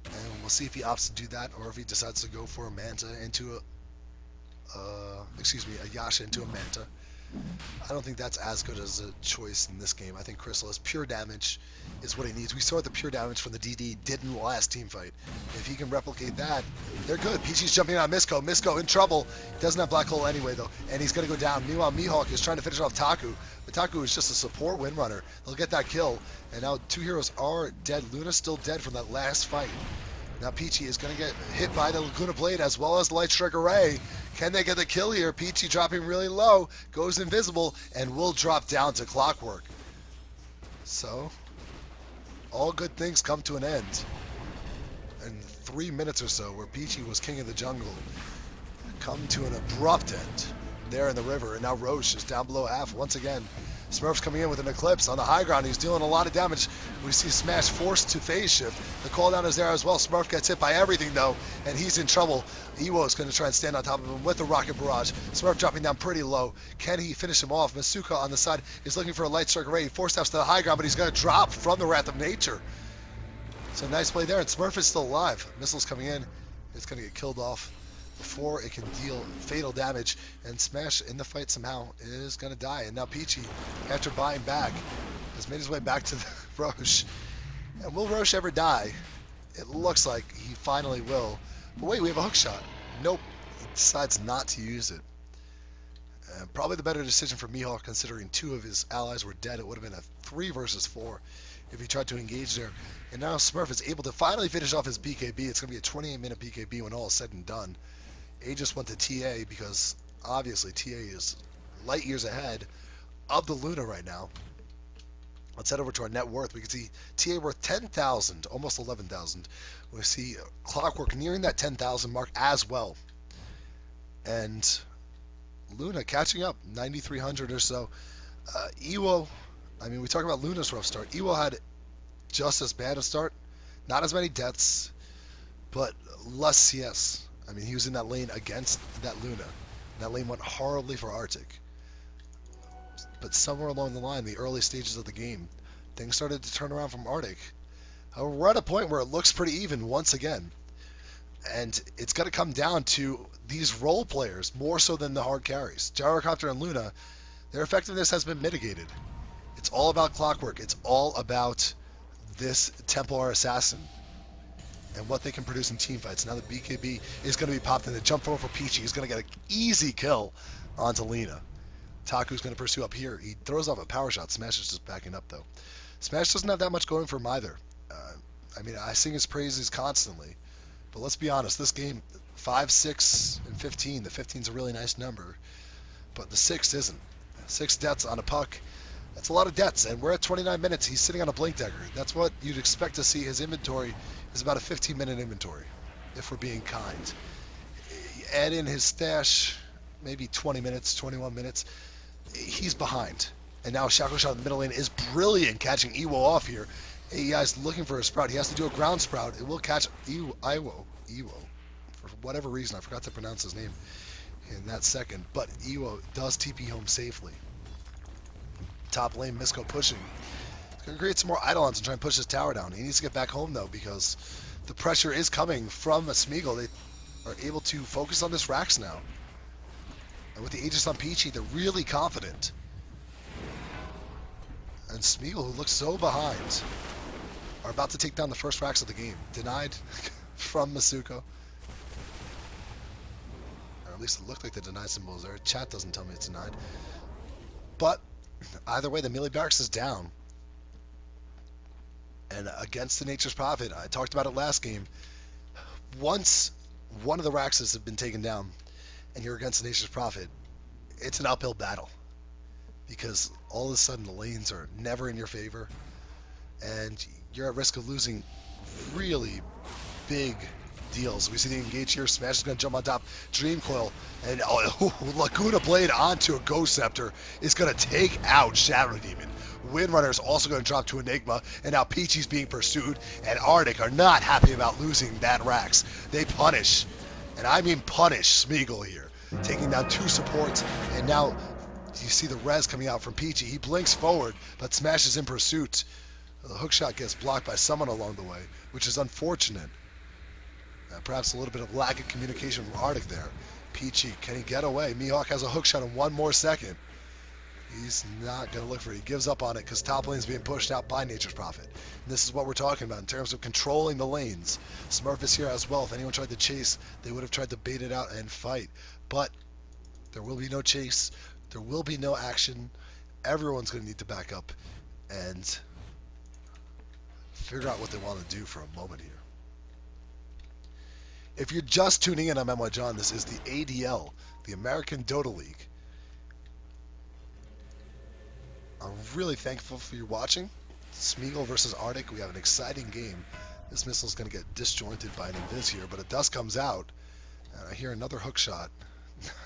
And we'll see if he opts to do that or if he decides to go for a Manta into a Yasha into a Manta. I don't think that's as good as a choice in this game. I think Chrysalis, pure damage is what he needs. We saw what the pure damage from the DD did in the last team fight. If he can replicate that, they're good. Peachy's jumping on Misco. Misco in trouble. He doesn't have Black Hole anyway, though, and he's going to go down. Meanwhile, Mihawk is trying to finish off Taku, but Taku is just a support Windrunner. They'll get that kill, and now 2 heroes are dead. Luna's still dead from that last fight. Now Peachy is going to get hit by the Laguna Blade as well as the Light Strike Array. Can they get the kill here? Peachy dropping really low, goes invisible, and will drop down to Clockwork. So, all good things come to an end. In 3 minutes or so, where Peachy was king of the jungle, come to an abrupt end there in the river. And now Roche is down below half once again. Smurf's coming in with an Eclipse on the high ground. He's dealing a lot of damage. We see Smash forced to phase shift. The cooldown is there as well. Smurf gets hit by everything, though, and he's in trouble. Iwo is going to try and stand on top of him with the Rocket Barrage. Smurf dropping down pretty low. Can he finish him off? Masuka on the side is looking for a Light Strike Array. He 4-steps to the high ground, but he's going to drop from the Wrath of Nature. So nice play there, and Smurf is still alive. Missile's coming in. It's going to get killed off before it can deal fatal damage, and Smash in the fight somehow is going to die. And now Peachy, after buying back, has made his way back to the Roche. And will Roche ever die? It looks like he finally will. But wait, we have a hook shot. Nope, he decides not to use it. Probably the better decision for Mihawk, considering 2 of his allies were dead. It would have been a 3 versus 4 if he tried to engage there. And now Smurf is able to finally finish off his BKB. It's going to be a 28-minute BKB when all is said and done. Aegis went to TA because obviously TA is light years ahead of the Luna right now. Let's head over to our net worth. We can see TA worth 10,000, almost 11,000. We see Clockwork nearing that 10,000 mark as well. And Luna catching up, 9,300 or so. Ewo, I mean, we talk about Luna's rough start. Ewo had just as bad a start. Not as many deaths, but less CS. I mean, he was in that lane against that Luna. That lane went horribly for Artyk. But somewhere along the line, the early stages of the game, things started to turn around from Artyk. However, we're at a point where it looks pretty even once again. And it's going to come down to these role players more so than the hard carries. Gyrocopter and Luna, their effectiveness has been mitigated. It's all about Clockwork. It's all about this Templar Assassin and what they can produce in teamfights. Now the BKB is going to be popped in the jump forward for Peachy. He's going to get an easy kill onto Lena. Taku's going to pursue up here. He throws off a power shot. Smash is just backing up, though. Smash doesn't have that much going for him either. I mean, I sing his praises constantly. But let's be honest, this game, 5, 6, and 15. The 15's a really nice number. But the 6 isn't. 6 deaths on a puck. That's a lot of deaths. And we're at 29 minutes. He's sitting on a blink dagger. That's what you'd expect to see. His inventory is about a 15-minute inventory, if we're being kind. Add in his stash, maybe 20 minutes, 21 minutes. He's behind. And now Shackle Shot in the middle lane is brilliant, catching Ewo off here. AEI's looking for a sprout. He has to do a ground sprout. It will catch Ewo. For whatever reason, I forgot to pronounce his name in that second. But Ewo does TP home safely. Top lane, Misco pushing. He's going to create some more Eidolons and try and push his tower down. He needs to get back home, though, because the pressure is coming from a Smeagol. They are able to focus on this Rax now. And with the Aegis on Peachy, they're really confident. And Smeagol, who looks so behind, are about to take down the first Rax of the game. Denied from Masuko. Or at least it looked like the denied symbol was there. Chat doesn't tell me it's denied. But either way, the melee barracks is down. And against the Nature's Prophet, I talked about it last game. Once one of the Raxes have been taken down, and you're against the Nature's Prophet, it's an uphill battle. Because all of a sudden the lanes are never in your favor. And you're at risk of losing really big deals. We see the engage here. Smash is going to jump on top. Dream Coil. And Laguna Blade onto a Ghost Scepter is going to take out Shadow Demon. Windrunner is also going to drop to Enigma. And now Peachy's being pursued. And Artyk are not happy about losing that Rax. They punish. And I mean punish Smeagol here. Taking down 2 supports. And now you see the res coming out from Peachy. He blinks forward, but Smash is in pursuit. The hookshot gets blocked by someone along the way, which is unfortunate. Perhaps a little bit of lack of communication from Artyk there. Peachy, can he get away? Mihawk has a hookshot in 1 more second. He's not going to look for it. He gives up on it because top lane is being pushed out by Nature's Prophet. And this is what we're talking about in terms of controlling the lanes. Smurf is here as well. If anyone tried to chase, they would have tried to bait it out and fight. But there will be no chase. There will be no action. Everyone's going to need to back up and figure out what they want to do for a moment here. If you're just tuning in, I'm MY John. This is the ADL, the American Dota League. I'm really thankful for you watching. Smeagol versus Artyk. We have an exciting game. This missile is going to get disjointed by an invis here, but a dust comes out. And I hear another hook shot.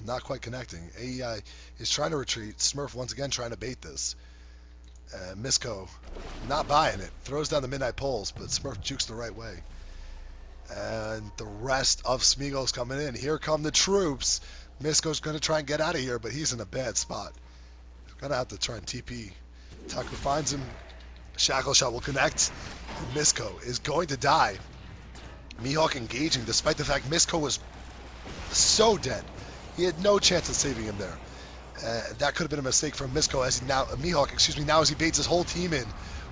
Not quite connecting. AEI is trying to retreat. Smurf once again trying to bait this. Misco not buying it. Throws down the midnight poles, but Smurf jukes the right way. And the rest of Smeagol's coming in. Here come the troops. Misco's going to try and get out of here, but he's in a bad spot. Going to have to try and TP. Taku finds him. Shackle Shot will connect. Misco is going to die. Mihawk engaging, despite the fact Misco was so dead. He had no chance of saving him there. That could have been a mistake from Misco as he Mihawk, now as he baits his whole team in.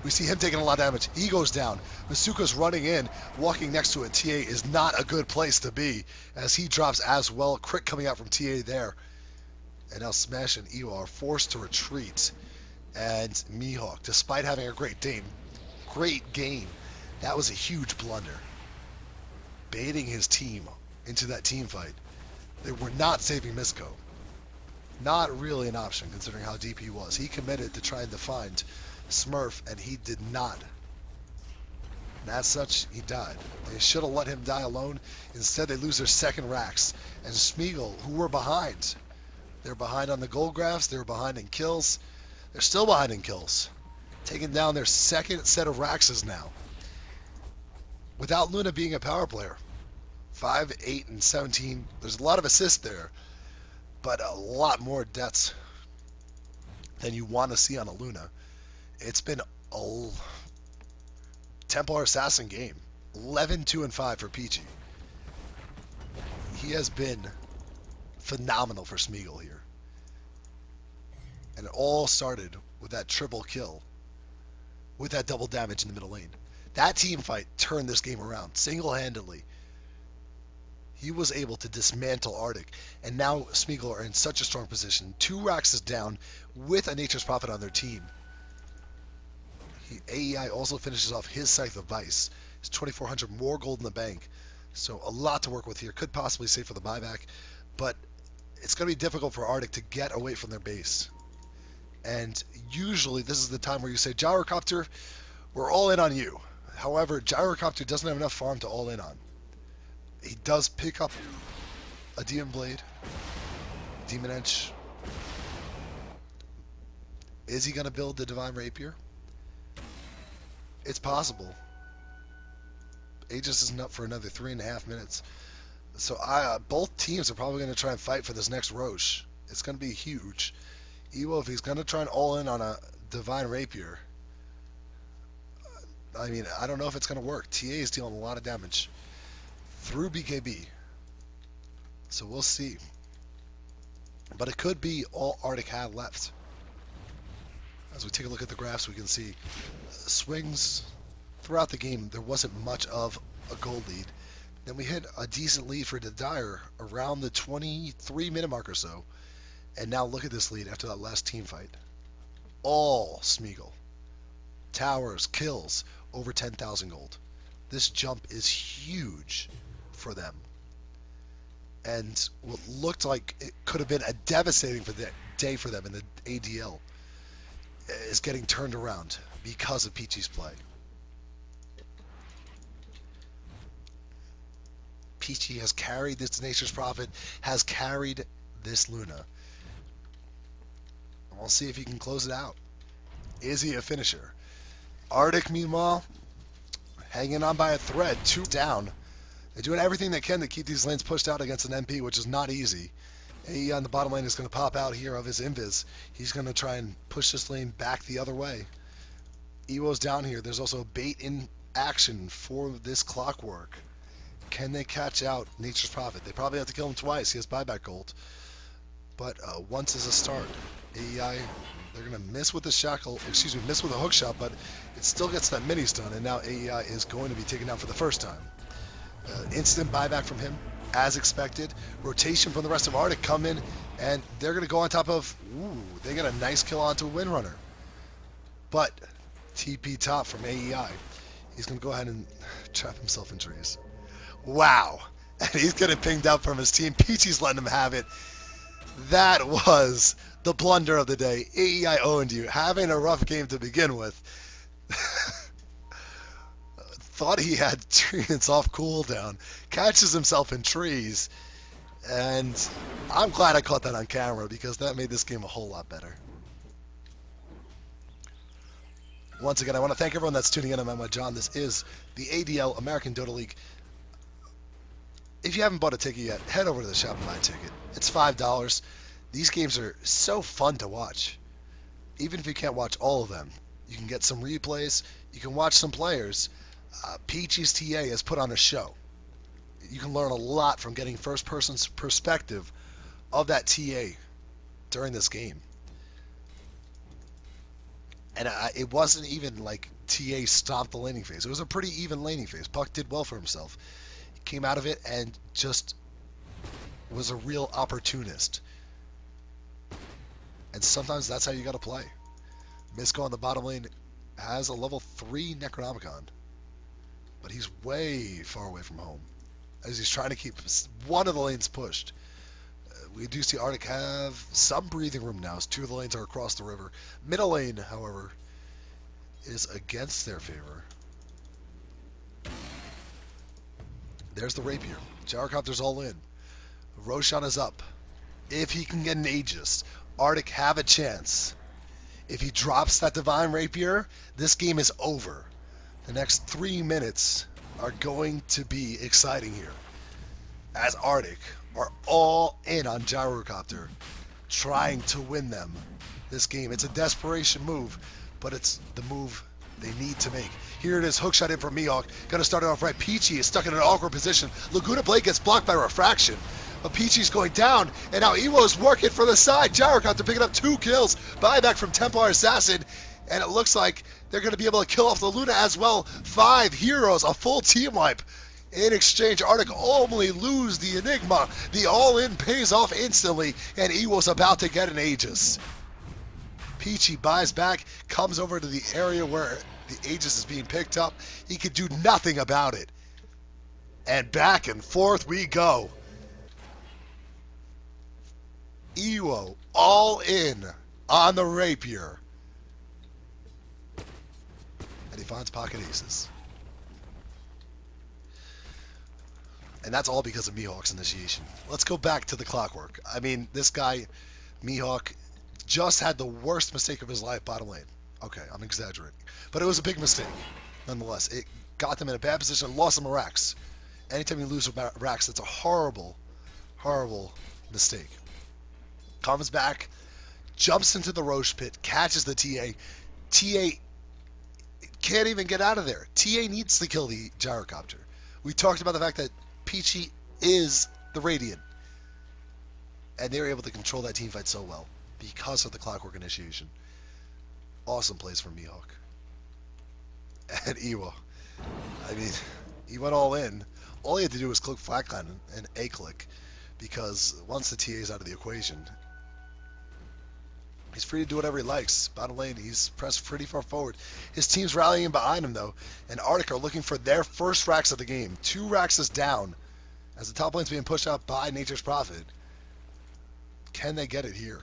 We see him taking a lot of damage. He goes down. Masuka's running in, walking next to it. TA is not a good place to be as he drops as well. Crit coming out from TA there. And now Smash and Ewa are forced to retreat. And Mihawk, despite having a great game, that was a huge blunder. Baiting his team into that team fight. They were not saving Misco. Not really an option considering how deep he was. He committed to trying to find Smurf, and he did not. And as such, he died. They should have let him die alone. Instead, they lose their second racks. And Smeagol, who were behind. They're behind on the gold graphs. They're behind in kills. They're still behind in kills. Taking down their second set of racks now. Without Luna being a power player. 5, 8, and 17. There's a lot of assists there. But a lot more deaths than you want to see on a Luna. It's been a Templar Assassin game. 11, 2, and 5 for Peachy. He has been phenomenal for Smeagol here. And it all started with that triple kill. With that double damage in the middle lane. That team fight turned this game around single-handedly. He was able to dismantle Artyk. And now Smeagle are in such a strong position. 2 racks is down with a Nature's Prophet on their team. AEI also finishes off his Scythe of Vice. It's 2,400 more gold in the bank. So a lot to work with here. Could possibly save for the buyback. But it's going to be difficult for Artyk to get away from their base. And usually this is the time where you say, Gyrocopter, we're all in on you. However, Gyrocopter doesn't have enough farm to all in on. He does pick up a Demon Blade. Demon Edge. Is he going to build the Divine Rapier? It's possible. Aegis isn't up for another 3.5 minutes. So both teams are probably going to try and fight for this next Roche. It's going to be huge. Ewo, if he's going to try and all in on a Divine Rapier, I mean, I don't know if it's going to work. TA is dealing a lot of damage through BKB. So we'll see. But it could be all Artyk had left. As we take a look at the graphs, we can see swings throughout the game. There wasn't much of a gold lead. Then we hit a decent lead for the Dire around the 23-minute mark or so. And now look at this lead after that last team fight. All Smeagol. Towers, kills, over 10,000 gold. This jump is huge for them. And what looked like it could have been a devastating day for them in the ADL is getting turned around because of Peachy's play. Peachy has carried this Nature's Prophet, has carried this Luna. And we'll see if he can close it out. Is he a finisher? Artyk, meanwhile, hanging on by a thread, 2 down. They're doing everything they can to keep these lanes pushed out against an MP, which is not easy. AE on the bottom lane is going to pop out here of his invis. He's going to try and push this lane back the other way. Ewo's down here. There's also bait in action for this Clockwork. Can they catch out Nature's Prophet? They probably have to kill him twice. He has buyback gold. But once is a start. AEI, they're going to miss with the shackle, miss with a hook shot, but it still gets that mini stun, and now AEI is going to be taken down for the first time. Instant buyback from him, as expected. Rotation from the rest of Artyk come in, and they're going to go on top of, they get a nice kill onto a Windrunner. But TP top from AEI. He's going to go ahead and trap himself in trees. Wow. And he's getting pinged out from his team. Peachy's letting him have it. That was the blunder of the day. AEI owned you. Having a rough game to begin with. Thought he had treants off cooldown. Catches himself in trees. And I'm glad I caught that on camera because that made this game a whole lot better. Once again, I want to thank everyone that's tuning in. I'm Emma John. This is the ADL American Dota League. If you haven't bought a ticket yet, head over to the shop and buy a ticket. It's $5. These games are so fun to watch. Even if you can't watch all of them, you can get some replays. You can watch some players. Peachy's TA has put on a show. You can learn a lot from getting first person's perspective of that TA during this game. And it wasn't even like TA stopped the laning phase. It was a pretty even laning phase. Puck did well for himself. He came out of it and just was a real opportunist. And sometimes that's how you got to play. Misko on the bottom lane has a level 3 Necronomicon. But he's way far away from home. As he's trying to keep one of the lanes pushed. We do see Artyk have some breathing room now, as 2 of the lanes are across the river. Middle lane, however, is against their favor. There's the rapier. Gyrocopter's all in. Roshan is up. If he can get an Aegis, Artyk have a chance. If he drops that Divine Rapier, this game is over. The next 3 minutes are going to be exciting here, as Artyk are all in on Gyrocopter, trying to win them this game. It's a desperation move, but it's the move they need to make. Here it is, hookshot in from Mihawk. Gonna start it off right. Peachy is stuck in an awkward position. Laguna Blade gets blocked by Refraction. But Peachy's going down, and now Ewo's working for the side. Gyrocopter picking up 2 kills. Buyback from Templar Assassin, and it looks like they're going to be able to kill off the Luna as well. 5 heroes, a full team wipe. In exchange, Artyk only lose the Enigma. The all-in pays off instantly, and Ewo's about to get an Aegis. Peachy buys back, comes over to the area where the Aegis is being picked up. He could do nothing about it. And back and forth we go. Ewo all in on the rapier. And he finds pocket aces. And that's all because of Mihawk's initiation. Let's go back to the clockwork. I mean, this guy, Mihawk, just had the worst mistake of his life, bottom lane. Okay, I'm exaggerating. But it was a big mistake, nonetheless. It got them in a bad position, lost them a Rax. Anytime you lose a Rax, that's a horrible, horrible mistake. Comes back, jumps into the Roche pit, catches the TA. TA can't even get out of there. TA needs to kill the Gyrocopter. We talked about the fact that Peachy is the Radiant. And they were able to control that team fight so well because of the clockwork initiation. Awesome plays from Mihawk. And Ewo. I mean, he went all in. All he had to do was click flatline and A-click, because once the TA is out of the equation, he's free to do whatever he likes. Bottom lane, he's pressed pretty far forward. His team's rallying behind him, though, and Artyk are looking for their first Rax of the game. 2 Raxes down as the top lane's being pushed out by Nature's Prophet. Can they get it here?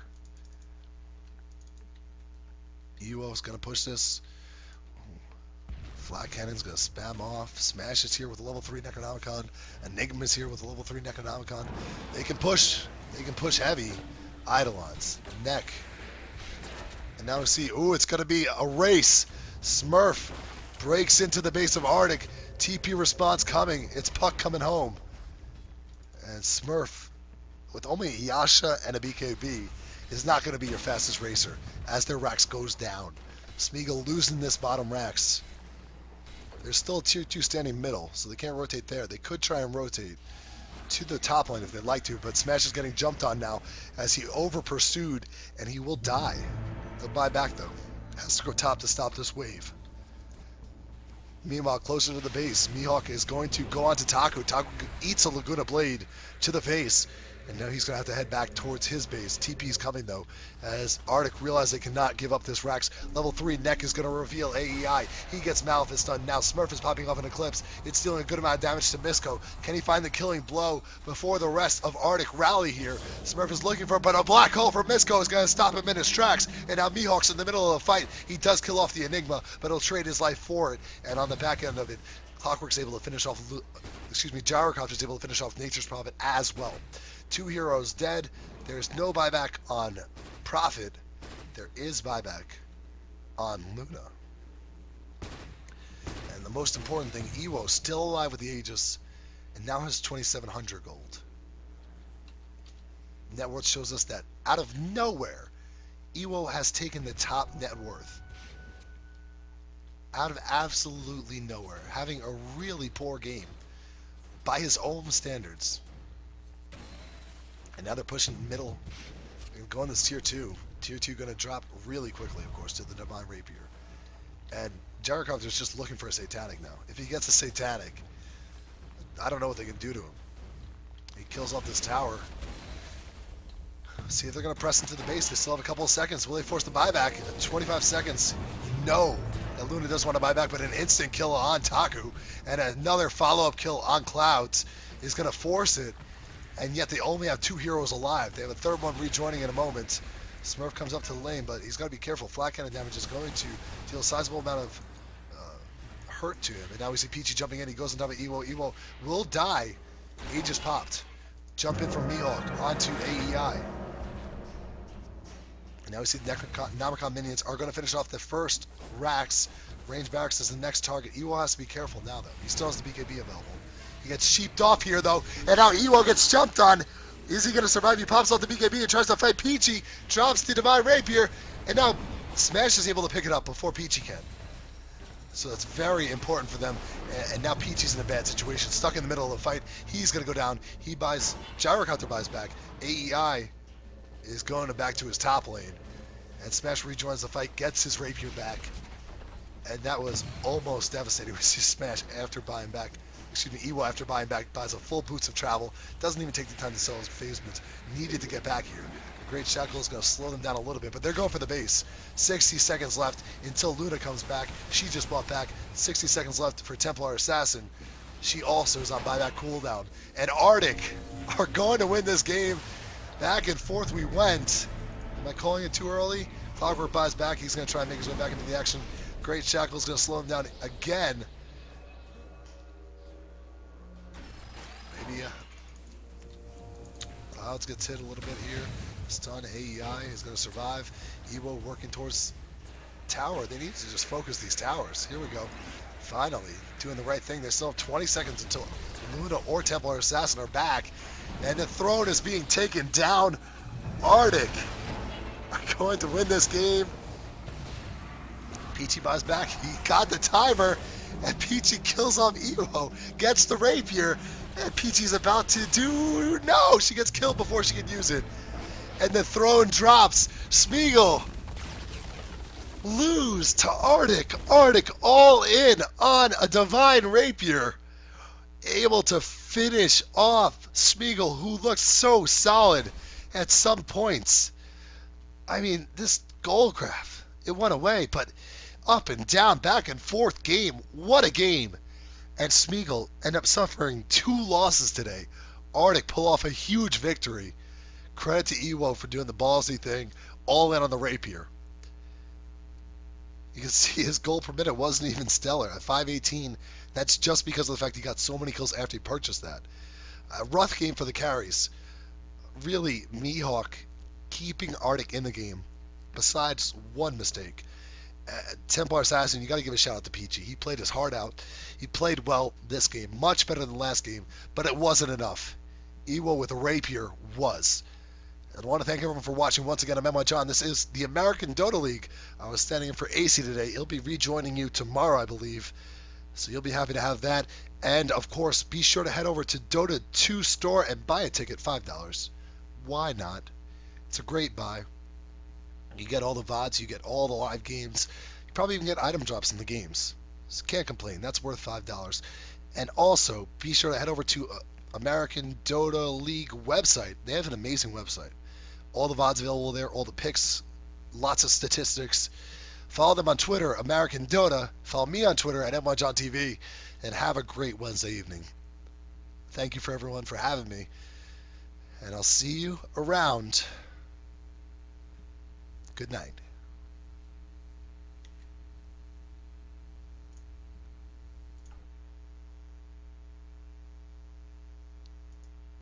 Ewo's going to push this. Flat Cannon's going to spam off. Smash is here with a level 3 Necronomicon. Enigma's here with a level 3 Necronomicon. They can push. They can push heavy. Eidolons. Neck. And now we see, ooh, it's going to be a race. Smurf breaks into the base of Artyk. TP response coming. It's Puck coming home. And Smurf, with only a Yasha and a BKB, is not going to be your fastest racer as their Rax goes down. Smeagol losing this bottom Rax. There's still a tier 2 standing middle, so they can't rotate there. They could try and rotate to the top lane if they'd like to, but Smash is getting jumped on now as he over-pursued, and he will die. He'll buy back, though. Has to go top to stop this wave. Meanwhile, closer to the base, Mihawk is going to go on to Taku. Taku eats a Laguna Blade to the face, and now he's going to have to head back towards his base. TP's coming, though, as Artyk realizes they cannot give up this Rax. Level 3 Neck is going to reveal AEI. He gets Malphite done. Now Smurf is popping off an Eclipse. It's dealing a good amount of damage to Misko. Can he find the killing blow before the rest of Artyk rally here? Smurf is looking for it, but a black hole from Misko is going to stop him in his tracks. And now Mihawk's in the middle of the fight. He does kill off the Enigma, but he'll trade his life for it. And on the back end of it, Clockwork's able to finish off, Gyrocopter's able to finish off Nature's Prophet as well. 2 heroes dead. There's no buyback on Prophet. There is buyback on Luna. And the most important thing, Ewo still alive with the Aegis and now has 2,700 gold. Net worth shows us that out of nowhere, Ewo has taken the top net worth. Out of absolutely nowhere. Having a really poor game by his own standards. And now they're pushing middle and going to tier 2. Tier 2 going to drop really quickly, of course, to the Divine Rapier. And Gyrocopter's just looking for a Satanic now. If he gets a Satanic, I don't know what they can do to him. He kills off this tower. See if they're going to press into the base. They still have a couple of seconds. Will they force the buyback? 25 seconds. No. And Luna does want to buy back, but an instant kill on Taku and another follow-up kill on Clouds is going to force it. And yet they only have 2 heroes alive. They have a third one rejoining in a moment. Smurf comes up to the lane, but he's got to be careful. Flat cannon damage is going to deal a sizable amount of hurt to him. And now we see Peachy jumping in. He goes on top of Ewo. Ewo will die. He just popped. Jump in from Mihawk onto AEI. And now we see the Necronomicon minions are going to finish off the first racks. Range barracks is the next target. Ewo has to be careful now, though. He still has the BKB available. He gets sheeped off here, though. And now Ewo gets jumped on. Is he going to survive? He pops off the BKB and tries to fight Peachy. Drops the Divine Rapier. And now Smash is able to pick it up before Peachy can. So that's very important for them. And now Peachy's in a bad situation. Stuck in the middle of the fight. He's going to go down. He buys... Gyrocopter buys back. AEI is going back to his top lane. And Smash rejoins the fight. Gets his Rapier back. And that was almost devastating. We see Smash after buying back... Excuse me, Ewo after buying back buys a full boots of travel. Doesn't even take the time to sell his phase boots. Needed to get back here. The Great Shackle is going to slow them down a little bit, but they're going for the base. 60 seconds left until Luna comes back. She just bought back. 60 seconds left for Templar Assassin. She also is on buyback cooldown. And Artyk are going to win this game. Back and forth we went. Am I calling it too early? Clockwork buys back. He's going to try and make his way back into the action. Great Shackle is going to slow him down again. Maybe Clouds gets hit a little bit here. Stun AEI is going to survive. Ewo working towards tower. They need to just focus these towers. Here we go. Finally, doing the right thing. They still have 20 seconds until Luna or Templar Assassin are back. And the throne is being taken down. Artyk are going to win this game. Peachy buys back. He got the timer. And Peachy kills off Ewo. Gets the Rapier. And Peachy's about to do... No! She gets killed before she can use it. And the throne drops. Smeagol lose to Artyk. Artyk all in on a Divine Rapier. Able to finish off Smeagol, who looked so solid at some points. I mean, this Goldcraft, it went away, but up and down, back and forth game. What a game. And Smeagol ended up suffering 2 losses today. Artyk pull off a huge victory. Credit to Ewo for doing the ballsy thing, all in on the Rapier. You can see his goal per minute wasn't even stellar at 518. That's just because of the fact he got so many kills after he purchased that. A rough game for the carries. Really, Mihawk keeping Artyk in the game, besides one mistake. Templar Assassin, you got to give a shout out to Peachy. He played his heart out. He played well this game, much better than last game, but it wasn't enough. Ewo with a Rapier was. And I want to thank everyone for watching. Once again, I'm Emma John. This is the American Dota League. I was standing in for AC today. He'll be rejoining you tomorrow, I believe. So you'll be happy to have that. And, of course, be sure to head over to Dota 2 store and buy a ticket, $5. Why not? It's a great buy. You get all the VODs. You get all the live games. You probably even get item drops in the games. So can't complain. That's worth $5. And also, be sure to head over to American Dota League website. They have an amazing website. All the VODs available there, all the picks, lots of statistics. Follow them on Twitter, American Dota. Follow me on Twitter at MYJohnTV. And have a great Wednesday evening. Thank you for everyone for having me. And I'll see you around. Good night.